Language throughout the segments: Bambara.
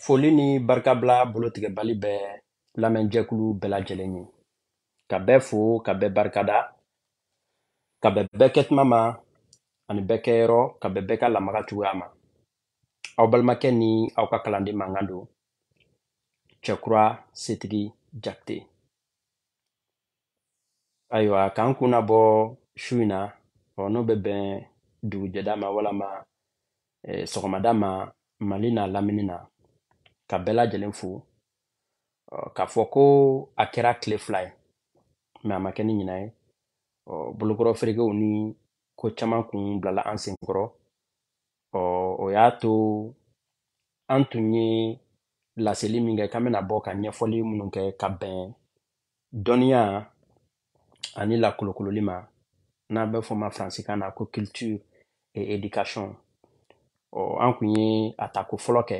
Foli ni barikabla bolotigɛbali bɛ lamɛnjɛkulu bɛɛ lajɛlen ye. Ka bɛɛ fo, ka bɛɛ barikada, ka bɛɛ kɛ tuma ma, ani bɛɛ kɛ yɔrɔ, ka bɛɛ ka lamaga cogoya ma. Aw balimakɛ ni aw ka kalanden mankan don. Cɛkura Setigi Jakite. Ayiwa, k'an kun labɔ su in na, n'o bɛ bɛn dugujɛda ma walama sɔgɔmada ma Mali n'a lamini na, ka bɛɛ lajɛlen fo. K'a fɔ ko a kɛra tile fila ye, mɛ a ma kɛ ni ɲina ye. Bolokɔrɔ feerekew ni ko caman kun bilala an sen kɔrɔ. O y'a to an tun ye laseli min kɛ k'an bɛna bɔ ka ɲɛfɔli minnu kɛ ka bɛn dɔnniya ani lakolokololi ma, n'a bɛ fɔ ma faransikan na ko culture et éducation. An kun ye a tako fɔlɔ kɛ.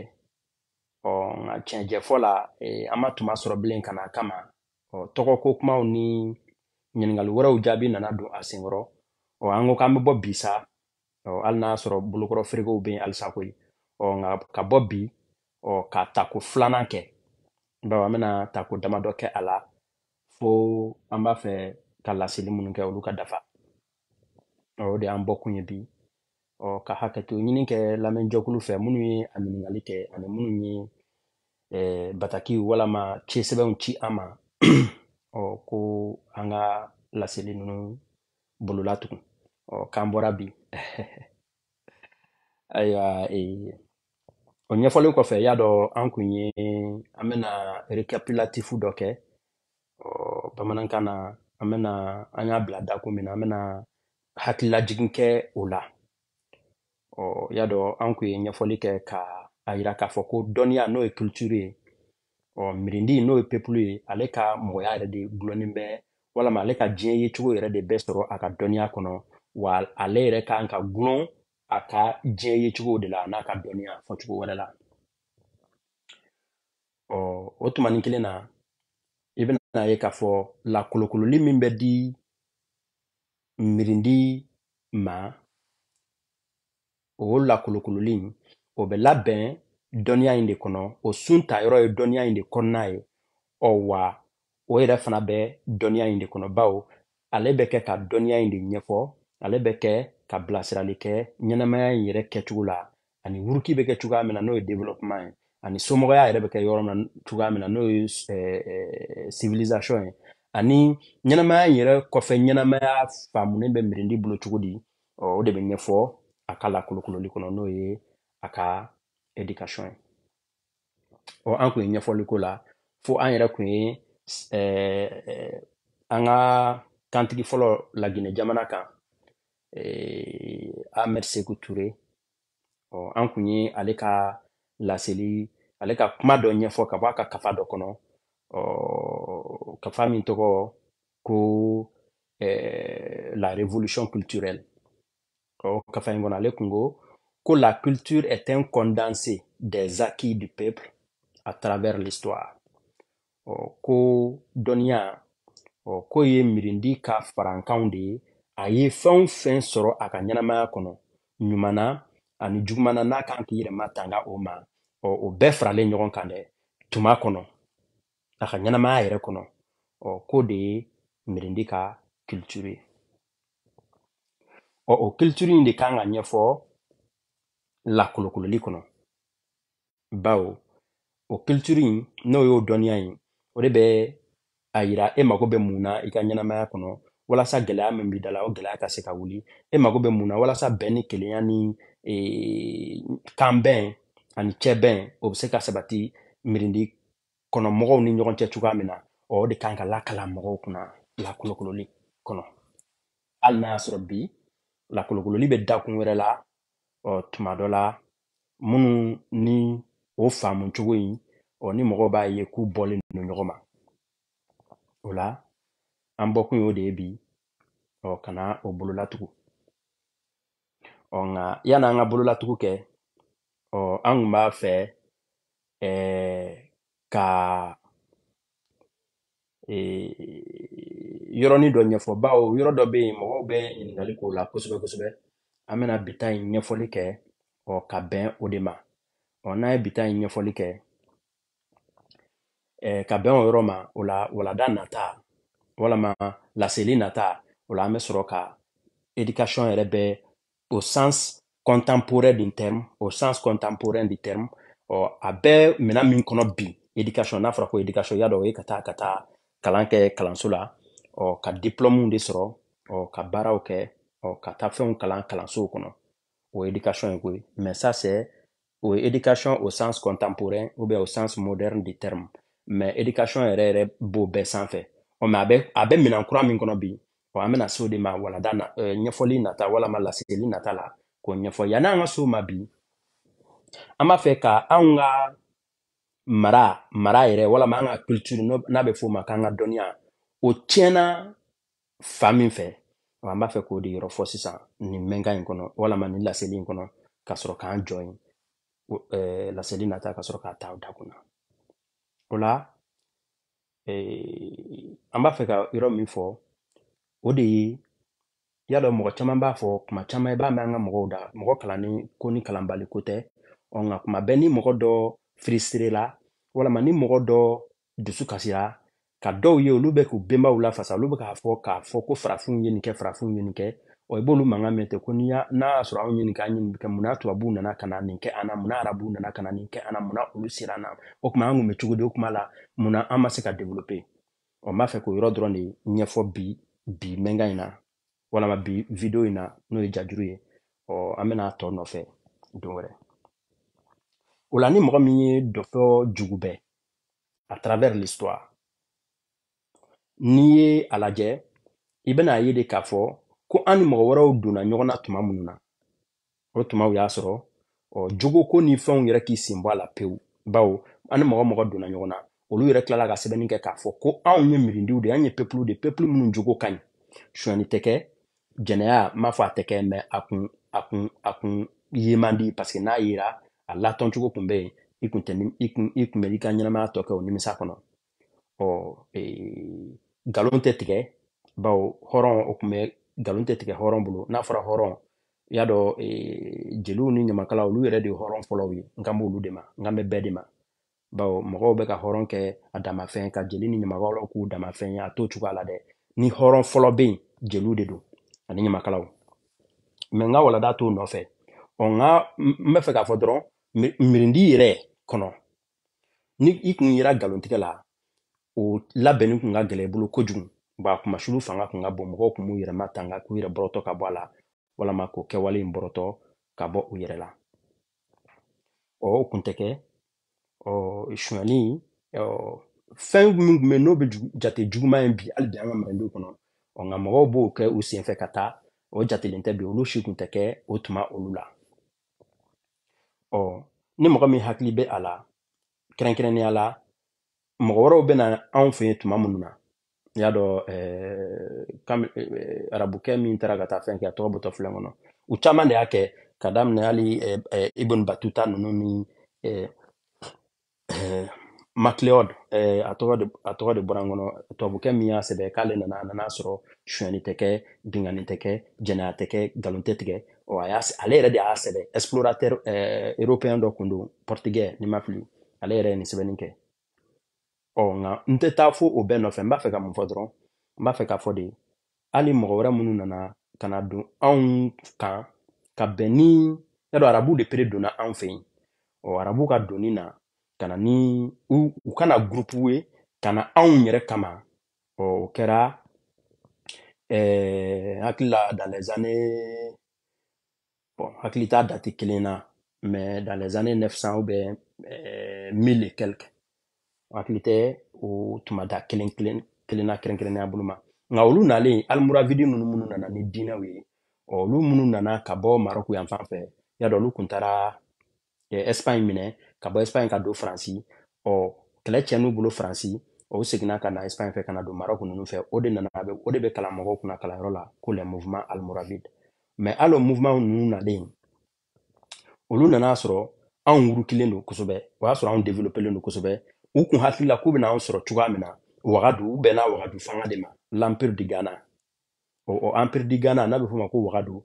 Nka tiɲɛjɛfɔ la, an ma tuma sɔrɔ bilen ka na kama. Tɔgɔko kumaw ni ɲininkali wɛrɛw jaabi nana don a senkɔrɔ. An ko k'an bɛ bɔ bi sa, hali n'a sɔrɔ bolokɔrɔ feerekew bɛ yen halisa koyi. Nka ka bɔ bi, ka tako filanan kɛ. Bawo an bɛna tako damadɔ kɛ a la, fo an b'a fɛ ka laseli minnu kɛ olu ka dafa. O de y'an bɔkun ye bi. Ka hakɛto ɲini kɛ lamɛnjɛkulu fɛ minnu ye a ɲininkali kɛ ani minnu ye batakiw walama cisɛbɛnw ci an ma ko an ka laseli ninnu bolola tugun. K'an bɔra bi. Ayiwa, o ɲɛfɔlen kɔfɛ y'a dɔn an kun ye an bɛna recapitulatif dɔ kɛ. Bamanankan na an y'a bila da kun min na an bɛna hakililajigin kɛ o la. Y'a dɔn an kun ye ɲɛfɔli kɛ ka a yira k'a fɔ ko dɔnniya n'o ye culture ye, mirindi n'o ye peuple ye, ale ka mɔgɔya yɛrɛ de gulonnen bɛ, walama ale ka diɲɛ yecogo yɛrɛ de bɛ sɔrɔ a ka dɔnniya kɔnɔ, wa ale yɛrɛ kan ka gulon a ka diɲɛ yecogo de la n'a ka dɔnniya fɔcogo wɛrɛ la. O tumanin kelen na, i bɛna ye k'a fɔ lakolokololi min bɛ di mirindi ma, o lakolokololi o bɛ labɛn dɔnniya in de kɔnɔ, o sun ta yɔrɔ ye dɔnniya in de kɔnɔna ye. Wa o yɛrɛ fana bɛ dɔnniya in de kɔnɔ, bawo ale bɛ kɛ ka dɔnniya in de ɲɛfɔ, ale bɛ kɛ ka bilasirali kɛ ɲɛnamaya in yɛrɛ kɛcogo la, ani wuruki bɛ kɛ cogoya min na n'o ye développement ye, ani somɔgɔya yɛrɛ bɛ kɛ yɔrɔ min na cogoya min na n'o ye civilisation ye, ani ɲɛnamaya in yɛrɛ kɔfɛ ɲɛnamaya faamunen bɛ mirindi bolo cogo di, o de bɛ ɲɛfɔ a ka lakolokololi kɔnɔ n'o ye a ka éducation ye. An kun ye ɲɛfɔli ko la, fo an yɛrɛ kun ye an ka kantigi fɔlɔ Laginɛ jamana kan, Ahmed Seku Ture, an kun ye ale ka laseli, ale ka kuma dɔ ɲɛfɔ ka bɔ a ka kafa dɔ kɔnɔ, kafa min tɔgɔ ko la révolution culturelle. Kafa in kɔnɔ ale kun ko la culture est un condensé des acquis du peuple à travers l'histoire. Ko dɔnniya, ko ye mirindi ka farankanw de ye, a ye fɛn o fɛn sɔrɔ a ka ɲɛnamaya kɔnɔ, ɲumana ani jugumana n'a kan k'i yɛrɛ matanga o ma, o bɛɛ faralen ɲɔgɔn kan dɛ, tuma kɔnɔ, a ka ɲɛnamaya yɛrɛ kɔnɔ, k'o de ye mirindi ka culture ye. O culture in de kan ka ɲɛfɔ lakolokololi kɔnɔ, bawo o culture in n'o y'o dɔnniya in, o de bɛ a yira e mago bɛ mun na i ka ɲɛnamaya kɔnɔ, walasa gɛlɛya min b'i da la o gɛlɛya ka se ka wuli, e mago bɛ mun na walasa bɛn ni kelenya ni kanbɛn ani cɛbɛn o bɛ se ka sabati mirindi kɔnɔ mɔgɔw ni ɲɔgɔn cɛ cogoya min na, o de kan ka lakala mɔgɔw kunna lakolokololi kɔnɔ. Hali n'a y'a sɔrɔ bi lakolokololi bɛ dakun wɛrɛ la, tuma dɔ la minnu ni o faamu cogo in, ni mɔgɔw b'a ye k'u bɔlen don ɲɔgɔn ma. O la, an bɔkun y'o de ye bi, ka na o bololatugu. Nka yan'an ka bololatugu kɛ, an kun b'a fɛ ka yɔrɔnin dɔ ɲɛfɔ, bawo yɔrɔ dɔ bɛ yen mɔgɔw bɛ ɲininkali k'o la kosɛbɛ kosɛbɛ. An bɛna bita in ɲɛfɔli kɛ, ka bɛn o de ma. N'an ye bita in ɲɛfɔli kɛ, ka bɛn o yɔrɔ ma o la walada nata walama laseli nata o la an bɛ sɔrɔ ka éducation yɛrɛ bɛ au sens contemporain du terme au sens contemporain du terme a bɛɛ minɛn min kɔnɔ bi éducation n'a fɔra ko éducation y'a dɔn o ye ka taa kalan kɛ kalanso la ka diplôme de sɔrɔ ka baaraw kɛ ka taa fɛnw kalan kalansow kɔnɔ o ye éducation ye koyi mais ça c'est o ye éducation au sens contemporain ou bien au sens moderne du terme mais éducation yɛrɛ yɛrɛ b'o bɛɛ sanfɛ mais a bɛ minɛn kura min kɔnɔ bi an bɛna se o de ma walada ɲɛfɔli nata walama laseli nata la k'o ɲɛfɔ yanni an ka se o ma bi an b'a fɛ ka anw ka mara yɛrɛ walama an ka culture n'a bɛ f'o ma k'an ka dɔnniya o tiɲɛna fa min fɛ an b'a fɛ k'o de yɔrɔ fɔ sisan nin mɛnkan in kɔnɔ walama nin laseli in kɔnɔ ka sɔrɔ k'an jɔ yen laseli nata ka sɔrɔ k'a ta o da kunna o la an b'a fɛ ka yɔrɔ min fɔ o de ye y'a dɔn mɔgɔ caman b'a fɔ kuma caman i b'a mɛn an ka mɔgɔw da mɔgɔ kalannen ko ni kalanbali ko tɛ nka kuma bɛɛ ni mɔgɔ dɔ firisire la walama ni mɔgɔ dɔ dusu kasira ka dɔw ye olu bɛ k'u bɛnbaw lafasa olu bɛ k'a fɔ ko farafinw ye nin kɛ farafinw ye nin kɛ i b'olu mankan mɛn ten ko n'a y'a sɔrɔ anw ye nin kɛ an ye nin kɛ munna tubabuw nana ka na nin kɛ an na munna arabuw nana ka na nin kɛ an na munna olu sera an na o tuma an kun bɛ cogo di o kuma la munna an ma se ka développer n b'a fɛ k'o yɔrɔ dɔrɔn de ɲɛfɔ bi mɛnkan in na walama bi video in na n'o ye jajuru ye an bɛna tɔ nɔfɛ don wɛrɛ o la ni mɔgɔ min ye dɔ fɔ jugu bɛɛ à travers l'histoire n'i ye a lajɛ i bɛna ye de k'a fɔ ko an ni mɔgɔ wɛrɛw donna ɲɔgɔn na tuma minnu na o tumaw y'a sɔrɔ jogo ko ni fɛnw yɛrɛ k'i sen bɔ a la pewu bawo an ni mɔgɔ donna ɲɔgɔn na olu yɛrɛ tilala ka sɛbɛnni kɛ k'a fɔ ko anw ye mirindiw de an ye peuple de peuple minnu jogo ka ɲi sonyani tɛ kɛ jɛnɛya m'a fɔ a tɛ kɛ mais a kun ye man di parce que n'a yera a latɔn cogo kun bɛ yen i kun bɛ i ka ɲɛnamaya tɔ kɛ o nimisa kɔnɔ nkalon tɛ tigɛ bawo hɔrɔn o kun bɛ nkalon tɛ tigɛ hɔrɔn bolo n'a fɔra hɔrɔn i y'a dɔn jeliw ni ɲamakalaw olu yɛrɛ de ye hɔrɔn fɔlɔw ye n kan b'olu de ma n kan bɛ bɛɛ de ma bawo mɔgɔw bɛ ka hɔrɔn kɛ a damafɛn ka jeli ni ɲamakalaw k'u damafɛn ye a t'o cogoya la dɛ ni hɔrɔn fɔlɔ bɛ yen jeliw de don ani ɲamakalaw mais n ka walada t'o nɔfɛ n bɛ fɛ k'a fɔ dɔrɔn mirindi yɛrɛ kɔnɔ ni i kun yera nkalontigɛ la o labɛnni kun ka gɛlɛ i bolo kojugu a kumasulu fanga kun ka bon mɔgɔw kun b'u yɛrɛ matanga k'u yɛrɛ bɔrɔtɔ ka bɔ a la walama k'o kɛwale in bɔrɔtɔ ka bɔ u yɛrɛ la o kun tɛ kɛ sonyani fɛn min kun bɛ n'o bɛ jate juguman ye bi hali bi an ka mirindiw kɔnɔ nka mɔgɔw b'o kɛ u senfɛ ka taa o jatelen tɛ bi olu si kun tɛ kɛ o tuma olu la ni mɔgɔ min hakili bɛ a la kɛrɛnkɛrɛnnenya la mɔgɔ wɛrɛw bɛ na anw fɛ yen tuma minnu na i y'a dɔn arabukɛ min taara ka taa fɛn kɛ a tɔgɔ bɔtɔ filɛ kɔnɔ u caman de y'a kɛ ka daminɛ hali ibn batuta ninnu ni MacLeod a tɔgɔ de bɔra n kɔnɔ tubabukɛ min y'a sɛbɛn k'ale nana sɔrɔ sonyani tɛ kɛ bingani tɛ kɛ jɛnɛya tɛ kɛ nkalon tɛ tigɛ ale yɛrɛ de y'a sɛbɛn explorateur européen dɔ kun don portugais ni ma fili ale yɛrɛ ye nin sɛbɛnni kɛ nka n tɛ taa fo o bɛɛ nɔfɛ n b'a fɛ ka mun fɔ dɔrɔn n b'a fɛ k'a fɔ de hali mɔgɔ wɛrɛ minnu nana ka na don anw kan ka bɛn ni y'a dɔn arabu de pere donna anw fɛ yen arabu ka donni na ka na ni u kana groupe ye ka na anw yɛrɛ kama o kɛra hakili la dans les années bon hakili t'a date kelen na mais dans les années 900 ou bien 1000 et quelques hakili tɛ o tuma da kelen na kɛrɛnkɛrɛnnenya bolo ma nka olu nalen almoravidi ninnu minnu nana ni diinɛw ye olu minnu nana ka bɔ marɔku yan fan fɛ y'a dɔn olu kun taara Espagne minɛ ka bɔ Espagne ka don Faransi kɛlɛ cɛn'u bolo Faransi o seginna ka na Espagne fɛ ka na don Maroc ninnu fɛ o de bɛ kalan mɔgɔw kunna kalanyɔrɔ la ko les mouvements almoravides mais hali o mouvement ninnu nalen olu nana sɔrɔ anw wurukilen don kosɛbɛ o y'a sɔrɔ anw développelen don kosɛbɛ u kun hakili la k'u bɛna anw sɔrɔ cogoya min na wagadu u bɛnna wagadu fanga de ma l'empire du Ghana o empire du Ghana n'a bɛ f'o ma ko wagadu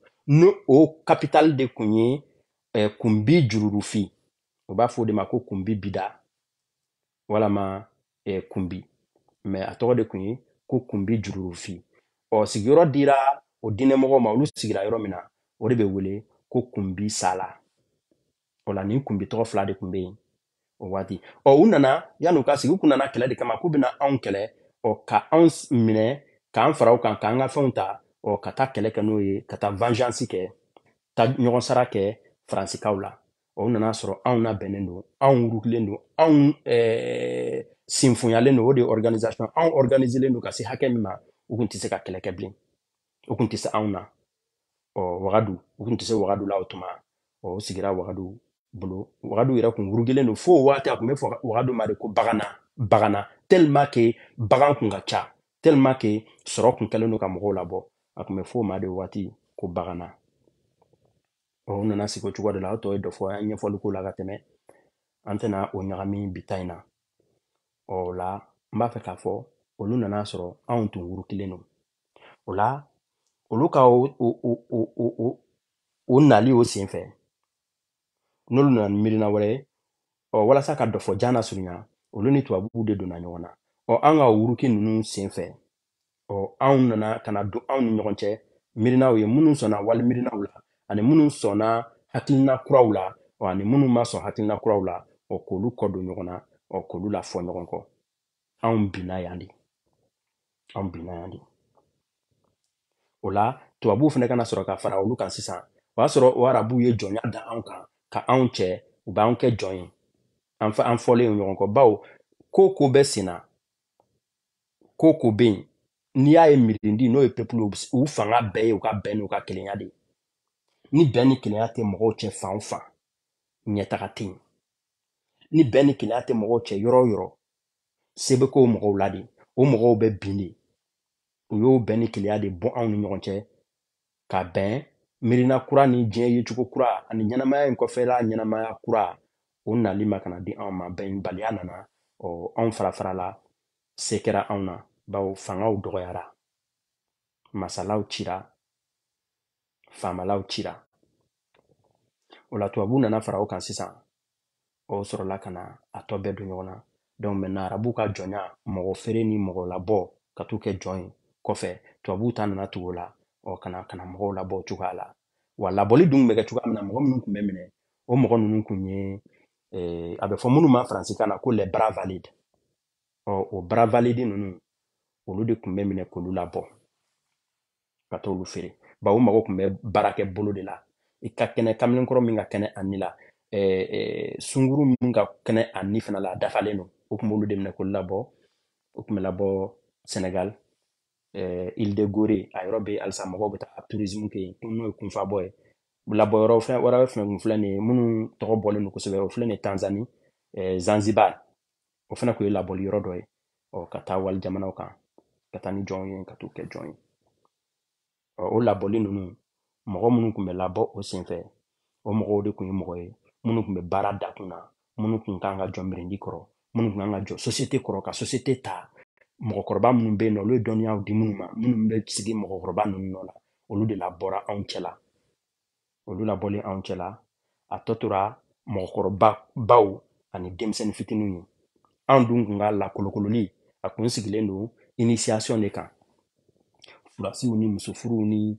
o capitale de kun ye kunbi jururufi o b'a fɔ o de ma ko kunbi bida walama Kumbi mais a tɔgɔ de kun ye ko Kumbi Jururufi. Sigiyɔrɔ dira o diinɛmɔgɔw ma olu sigira yɔrɔ min na o de bɛ wele ko Kumbi Sala. O la nin Kumbi tɔgɔ fila de kun bɛ yen o waati. U nana yan'u ka sigi u kun nana kɛlɛ de kama k'u bɛna anw kɛlɛ ka anw minɛ k'an fara u kan k'an ka fɛnw ta ka taa kɛlɛ kɛ n'o ye ka taa vengeance kɛ ta ɲɔgɔn sara kɛ Faransikaw la. U nana sɔrɔ anw na bɛnnen don anw wurukilen don anw sinfunyalen don o de ye organisation anw organiselen don ka se hakɛ min ma u kun tɛ se ka kɛlɛ kɛ bilen u kun tɛ se anw na. Wagadu u kun tɛ se Wagadu la o tuma u sigira Wagadu bolo. Wagadu yɛrɛ kun wurukilen don fo o waati a kun bɛ fɔ Wagadu ma de ko Bagana tellement que bagan kun ka ca tellement que sɔrɔ kun kɛlen don ka mɔgɔw labɔ a kun bɛ fɔ o ma de waati ko Bagana. U nana sigi o cogo de la o tɔ ye dɔ fɔ an ye ɲɛfɔli k'o la ka tɛmɛ an tɛna o ɲagami bi ta in na. O la n b'a fɛ k'a fɔ olu nana sɔrɔ anw tun wurukilen don. O la olu ka o nali o sen fɛ n'olu nana ni miirina wɛrɛ ye walasa ka dɔ fɔ jan na surunya olu ni tubabuw de donna ɲɔgɔn na. An ka wuruki ninnu sen fɛ anw nana ka na don anw ni ɲɔgɔn cɛ miirinaw ye minnu sɔnna wali miirinaw la ani minnu sɔnna hakilina kuraw la ani minnu ma sɔn hakilina kuraw la k'olu kɔ don ɲɔgɔn na k'olu la fɔ ɲɔgɔn kɔ. Anw binna yan de. O la tubabuw fana kana sɔrɔ ka fara olu kan sisan o y'a sɔrɔ o arabuw ye jɔnya da anw kan ka anw cɛ u b'an kɛ jɔn ye an fɔlen ɲɔgɔn kɔ bawo ko bɛ sen na ko bɛ yen n'i y'a ye mirindi n'o ye peuple u fanga bɛɛ ye u ka bɛn n'u ka kelenya de ye. Ni bɛn ni kelenya tɛ mɔgɔw cɛ fan o fan ɲɛtaga tɛ yen. Ni bɛn ni kelenya tɛ mɔgɔw cɛ yɔrɔ o yɔrɔ se bɛ k'o mɔgɔw la de o mɔgɔw bɛ bin de. U y'o bɛn ni kelenya de bɔ anw ni ɲɔgɔn cɛ ka bɛn miirina kura ni diɲɛ yecogo kura ani ɲɛnamaya in kɔfɛla ɲɛnamaya kura o nali ma ka na di anw ma bɛnbaliya nana anw fara la se kɛra anw na bawo fangaw dɔgɔyara masalaw cira faamalaw cira. O la tubabuw nana fara o kan sisan o sɔrɔla ka na a tɔ bɛɛ don ɲɔgɔn na. Donc maintenant arabuw ka jɔnya mɔgɔ feere ni mɔgɔ labɔ ka t'u kɛ jɔn ye kɔfɛ tubabuw ta nana tugu o la kana mɔgɔw labɔ o cogoya la. Wa labɔli dun bɛ kɛ cogoya min na mɔgɔ minnu kun bɛ minɛ o mɔgɔ ninnu kun ye a bɛ fɔ minnu ma faransikan na ko les bras valides. O bras valides ninnu olu de kun bɛ minɛ k'olu labɔ ka t'olu feere bawo o mɔgɔ kun bɛ baara kɛ bolo de la. I ka kɛnɛ kamalenkɔrɔ min ka kɛnɛ a ni la sunguru min ka kɛnɛ a ni fana la a dafalen don o kun b'olu de minɛ k'olu labɔ o kun bɛ labɔ Senegal Île de Gorée a yɔrɔ bɛ halisa mɔgɔw bɛ taa tourisme kɛ yen n'o ye kunfabɔ ye. Labɔyɔrɔ wɛrɛ fɛnɛ kun filɛ nin ye minnu tɔgɔ bɔlen don kosɛbɛ o filɛ nin ye Tanzanie Zanzibar o fana kun ye labɔli yɔrɔ dɔ ye ka taa wali jamanaw kan ka taa ni jɔnw ye ka t'u kɛ jɔn ye. O labɔli ninnu mɔgɔ minnu kun bɛ labɔ o senfɛ o mɔgɔw de kun ye mɔgɔ ye minnu kun bɛ baara da kun na minnu kun kan ka jɔ mirindi kɔrɔ minnu kun kan ka jɔ société kɔrɔ ka société ta mɔgɔkɔrɔba minnu bɛ yen nɔ olu ye dɔnniyaw di minnu ma minnu bɛ sigi mɔgɔkɔrɔba ninnu nɔ la olu de labɔra anw cɛ la. Olu labɔlen anw cɛ la a tɔ tora mɔgɔkɔrɔbaw ani denmisɛnnin fitininw ye. Anw dun kun ka lakolokololi a kun sigilen don initiation de kan furasiw ni musofuruw ni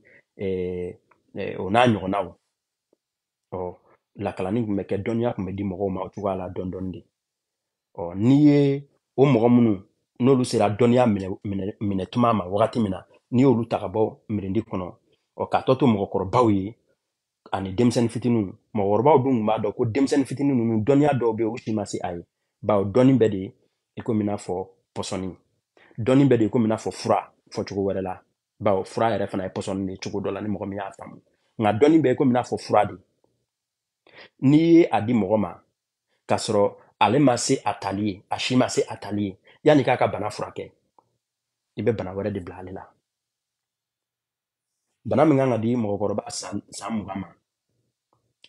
o n'a ɲɔgɔnnaw. Lakalani kun bɛ kɛ dɔnniya kun bɛ di mɔgɔw ma o cogoya la dɔɔni dɔɔni de. N'i ye o mɔgɔ minnu n'olu sera dɔnniya minɛ tuma ma wagati min na n'i y'olu ta ka bɔ mirindi kɔnɔ k'a tɔ to mɔgɔkɔrɔbaw ye ani denmisɛnnin fitininw mɔgɔkɔrɔbaw dun kun b'a dɔn ko denmisɛnnin fitinin ninnu dɔnniya dɔw bɛ yen o si ma se a ye bawo dɔnni bɛ de i komi i n'a fɔ pɔsɔni dɔnni bɛ de i komi i n'a fɔ fura fɔcogo wɛrɛ la bawo fura yɛrɛ fana ye pɔsɔni de cogo dɔ la ni mɔgɔ min y'a faamu nka dɔnni bɛ i komi i n'a fɔ fura de n'i ye a di mɔgɔ ma k'a sɔrɔ ale ma se a tali ye a si ma se a tali ye yanni k'a ka bana furakɛ i bɛ bana wɛrɛ de bila ale la bana min kan ka di mɔgɔkɔrɔba san 20 ma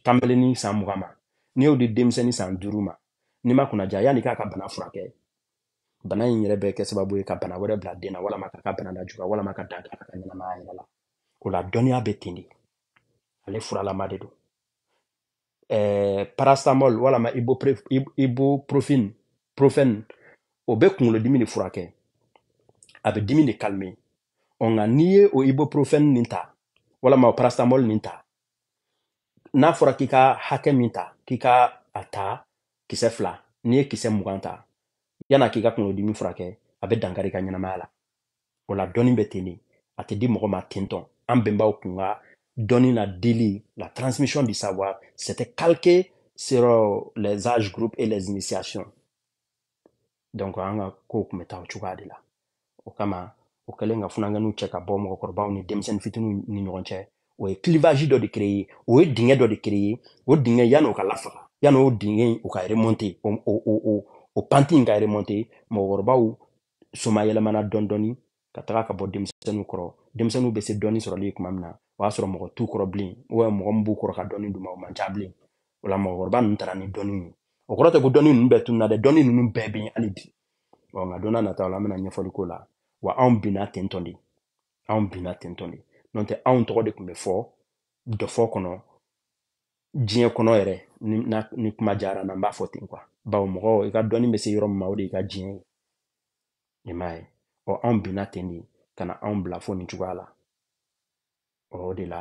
kanbɛlɛni san 20 ma n'i y'o di denmisɛnnin san 5 ma n'i ma kunnaja yanni k'a ka bana furakɛ bana in yɛrɛ bɛ kɛ sababu ye ka bana wɛrɛ bila den na walama k'a ka bana lajuguya walama ka dan k'a ka ɲɛnamaya yɛrɛ la o la dɔnniya bɛ ten de ale furalama de don paracetamol walama ibuprofen o bɛ kunkolodimi de furakɛ a bɛ dimi de calmer nka n'i ye o ibuprofène nin ta walama o paracetamol nin ta n'a fɔra k'i ka hakɛ min ta k'i ka a ta kisɛ 2 n'i ye kisɛ 20 ta yana k'i ka kunkolodimi furakɛ a bɛ dankari i ka ɲɛnamaya la o la dɔnni bɛ ten de a tɛ di mɔgɔ ma tentɔn an bɛnbaw kun ka dɔnni na deli la transmission du savoir c'était calqué sur les âges groupes et les initiations donc an ka kow tun bɛ taa o cogoya de la o kama o kɛlen ka funanŋɛninw cɛ ka bɔ mɔgɔkɔrɔbaw ni denmisɛnnin fitininw ni ɲɔgɔn cɛ o ye clivage dɔ de créer o ye dingɛ dɔ de créer o dingɛ yanni o ka lafaga yanni o dingɛ o ka remonter o panti in ka remonter mɔgɔkɔrɔbaw soma yɛlɛmana dɔɔni dɔɔni ka taga ka bɔ denmisɛnninw kɔrɔ denmisɛnninw bɛ se dɔɔni sɔrɔli tuma min na o y'a sɔrɔ mɔgɔ t'u kɔrɔ bilen mɔgɔ min b'u kɔrɔ ka dɔɔni d'u ma o man ca bilen o la mɔgɔkɔrɔba ninnu taara ni dɔɔni ye o kɔrɔ tɛ ko dɔɔni ninnu bɛɛ tununa dɛ dɔɔni ninnu bɛɛ bɛ yen hali bi nka don n'a nataw la an bɛna ɲɛfɔli k'o la wa anw binna tentɔ de anw binna tentɔ de n'o tɛ anw tɔgɔ de tun bɛ fɔ dɔfɔ kɔnɔ diɲɛ kɔnɔ yɛrɛ ni kuma diyara n na n b'a fɔ ten bawo mɔgɔ i ka dɔɔni bɛ se yɔrɔ min ma o de y'i ka diɲɛ ye i m'a ye anw binna ten de ka na anw bila fo nin cogoya la o de la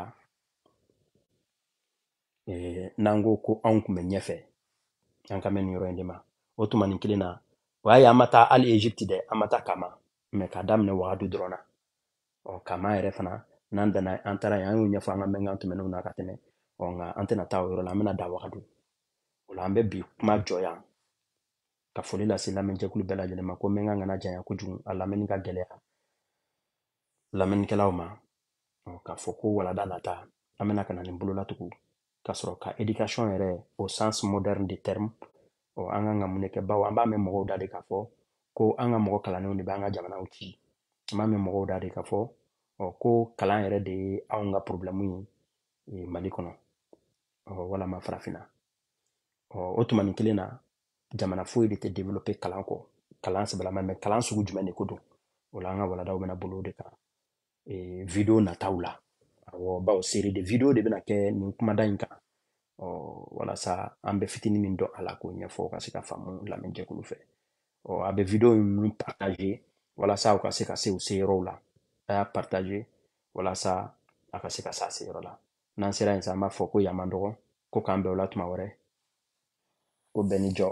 n'an ko anw tun bɛ ɲɛfɛ an ka mɛn nin yɔrɔ in de ma o tuma nin kelen na o y'a ye an ma taa hali Egypte dɛ an ma taa Kama mɛ k'a daminɛ Wagadu dɔrɔn na Kama yɛrɛ fana n'an danna an taara yen an y'o ɲɛfɔ an ka mɛnkan tɛmɛnenw na ka tɛmɛ nka an tɛna taa o yɔrɔ la an bɛna dan Wagadu o la an bɛ bi kuma jɔ yan ka foli lase lamɛnjɛkulu bɛɛ lajɛlen ma ko mɛnkan kana janya kojugu a lamɛnni ka gɛlɛya lamɛnnikɛlaw ma k'a fɔ ko walada nata an bɛna ka na nin bolo latugu ka sɔrɔ ka éducation yɛrɛ au sens moderne du terme an kan ka mun de kɛ bawo an b'a mɛn mɔgɔw da de k'a fɔ ko an ka mɔgɔ kalannenw de bɛ an ka jamanaw ci an b'a mɛn mɔgɔw da de k'a fɔ ko kalan yɛrɛ de ye anw ka problème ye Mali kɔnɔ walama farafinna o tuma nin kelen na jamana foyi de tɛ développer kalan kɔ kalan sɛbɛlama mɛ kalan sugu jumɛn de ko don o la an ka waladaw bɛna bolo o de kan video nataw la bawo série de video de bɛna kɛ nin kumada in kan walasa an bɛ fitinin min dɔn a la k'o ɲɛfɔ ka se ka faamu lamɛnjɛkulu fɛ a bɛ video ninnu partager walasa u ka se ka se u se yɔrɔw la a y'a partager walasa a ka se ka se a se yɔrɔ la n'an sera yen sisan an b'a fɔ ko yan man dɔgɔ ko k'an bɛn o la tuma wɛrɛ ko bɛɛ ni jɔ